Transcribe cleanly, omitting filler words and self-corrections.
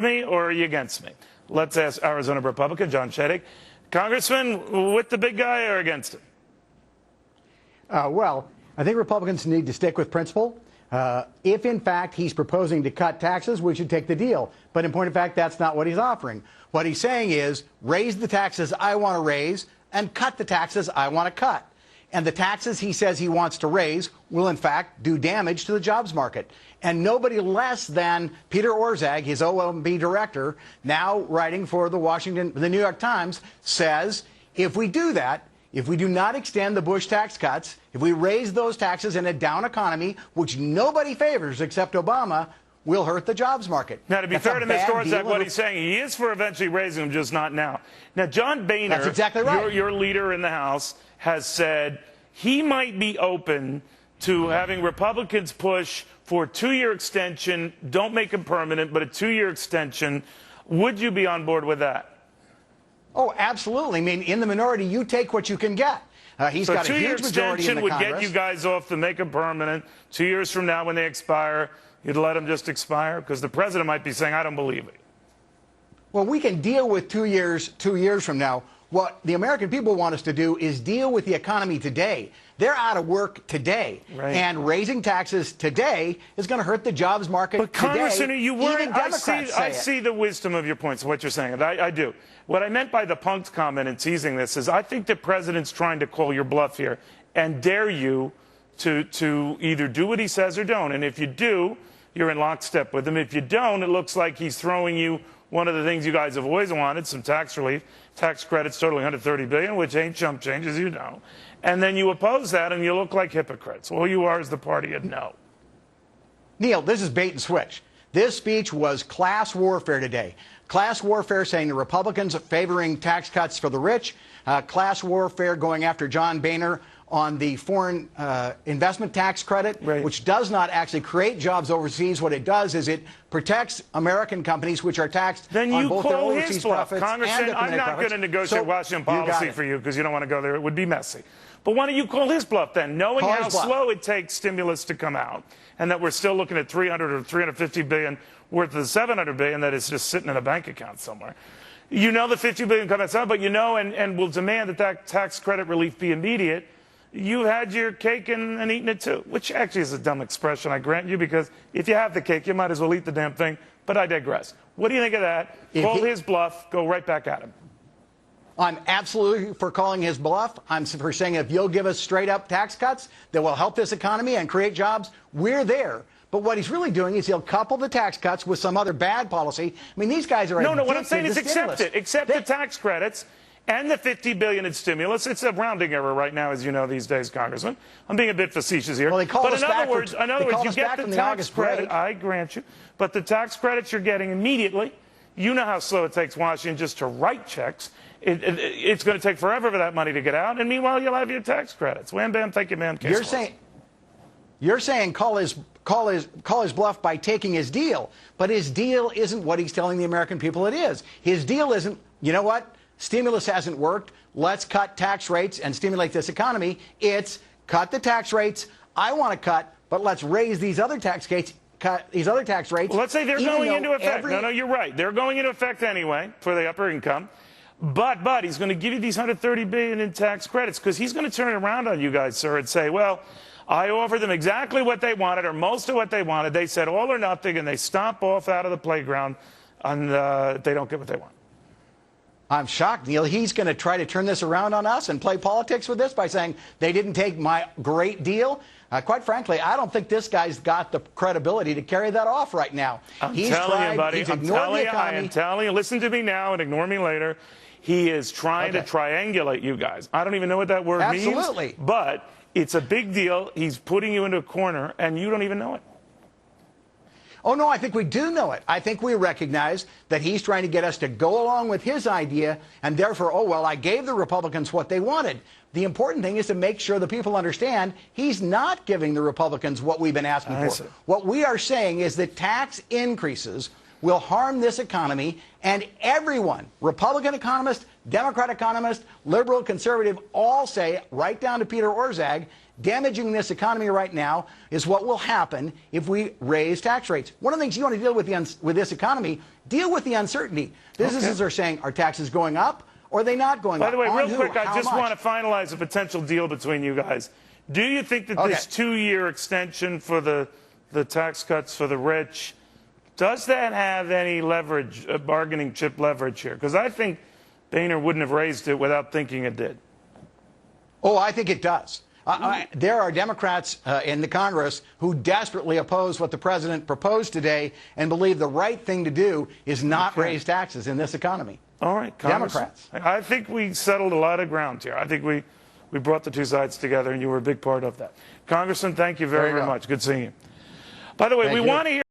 me or are you against me? Let's ask Arizona Republican John Shadegg. Congressman, with the big guy or against him? Well, I think Republicans need to stick with principle. If, in fact, he's proposing to cut taxes, we should take the deal. But in point of fact, that's not what he's offering. What he's saying is raise the taxes I want to raise and cut the taxes I want to cut. And the taxes he says he wants to raise will, in fact, do damage to the jobs market. And nobody less than Peter Orszag, his OMB director, now writing for the New York Times, says if we do that, if we do not extend the Bush tax cuts, if we raise those taxes in a down economy, which nobody favors except Obama, will hurt the jobs market. Now, to be fair to Mr. Orszag, what he's saying, he is for eventually raising them, just not now. Now, John Boehner, that's exactly right. your leader in the House, has said he might be open to having Republicans push for a 2-year extension. Don't make them permanent, but a 2-year extension. Would you be on board with that? Oh, absolutely. I mean, in the minority, you take what you can get. He's got a huge majority in the Congress. So 2-year extension would get you guys off to make them permanent. 2 years from now, when they expire, you'd let them just expire? Because the president might be saying, I don't believe it. Well, we can deal with 2 years from now. What the American people want us to do is deal with the economy today. They're out of work today. Right. And raising taxes today is going to hurt the jobs market today. But, Congressman, you weren't. I see the wisdom of your points, what you're saying. I do. What I meant by the punked comment and teasing this is I think the president's trying to call your bluff here and dare you to either do what he says or don't. And if you do, you're in lockstep with him. If you don't, it looks like he's throwing you one of the things you guys have always wanted, some tax relief, tax credits totaling $130 billion, which ain't chump change, as you know. And then you oppose that, and you look like hypocrites. All you are is the party of no. Neil, this is bait and switch. This speech was class warfare today. Class warfare saying the Republicans favoring tax cuts for the rich. Class warfare going after John Boehner on the foreign investment tax credit, right, which does not actually create jobs overseas. What it does is it protects American companies which are taxed on both their overseas profits and their domestic profits. I'm not going to negotiate Washington policy for you because you don't want to go there. It would be messy. But why don't you call his bluff then, knowing how slow it takes stimulus to come out and that we're still looking at $300 or $350 billion worth of the $700 billion that is just sitting in a bank account somewhere. You know the $50 billion coming out, but you know and will demand that that tax credit relief be immediate. You had your cake and eaten it too, which actually is a dumb expression, I grant you, because if you have the cake, you might as well eat the damn thing. But I digress. What do you think of that? Call his bluff, go right back at him. I'm absolutely for calling his bluff. I'm for saying if you'll give us straight-up tax cuts that will help this economy and create jobs, we're there. But what he's really doing is he'll couple the tax cuts with some other bad policy. I mean, these guys are No, what I'm saying is accept it. Accept the tax credits and the $50 billion in stimulus. It's a rounding error right now, as you know these days, Congressman. I'm being a bit facetious here. Well, they called us back. In other words, you get the tax credit. I grant you. But the tax credits you're getting immediately. You know how slow it takes Washington just to write checks. It's going to take forever for that money to get out. And meanwhile, you'll have your tax credits. Wham, bam, thank you, ma'am. You're saying call his bluff by taking his deal. But his deal isn't what he's telling the American people it is. His deal isn't, you know what? Stimulus hasn't worked. Let's cut tax rates and stimulate this economy. It's cut the tax rates I want to cut, but let's raise these other tax rates. Well, let's say they're going into effect. No, you're right. They're going into effect anyway for the upper income. But he's going to give you these $130 billion in tax credits because he's going to turn it around on you guys, sir, and say, well, I offered them exactly what they wanted or most of what they wanted. They said all or nothing, and they stomp off out of the playground, and they don't get what they want. I'm shocked, Neil. He's going to try to turn this around on us and play politics with this by saying they didn't take my great deal. Quite frankly, I don't think this guy's got the credibility to carry that off right now. I'm telling you, buddy. I am telling you. Listen to me now and ignore me later. He is trying to triangulate you guys. I don't even know what that word means. Absolutely. But it's a big deal. He's putting you into a corner, and you don't even know it. Oh, no, I think we do know it. I think we recognize that he's trying to get us to go along with his idea, and therefore, oh, well, I gave the Republicans what they wanted. The important thing is to make sure the people understand he's not giving the Republicans what we've been asking for. What we are saying is that tax increases will harm this economy, and everyone, Republican economists, Democrat economists, liberal, conservative, all say, right down to Peter Orszag, damaging this economy right now is what will happen if we raise tax rates. One of the things you want to deal with with this economy, deal with the uncertainty. Businesses are saying, are taxes going up or are they not going up? By the way, On real who? quick, I How just much? want to finalize a potential deal between you guys. Do you think that this 2-year extension for the tax cuts for the rich, does that have any leverage, bargaining chip leverage here? Because I think Boehner wouldn't have raised it without thinking it did. Oh, I think it does. There are Democrats in the Congress who desperately oppose what the president proposed today and believe the right thing to do is not raise taxes in this economy. All right, Democrats. I think we settled a lot of ground here. I think we brought the two sides together, and you were a big part of that. Congressman, thank you very, very much. Good seeing you. By the way, we want to hear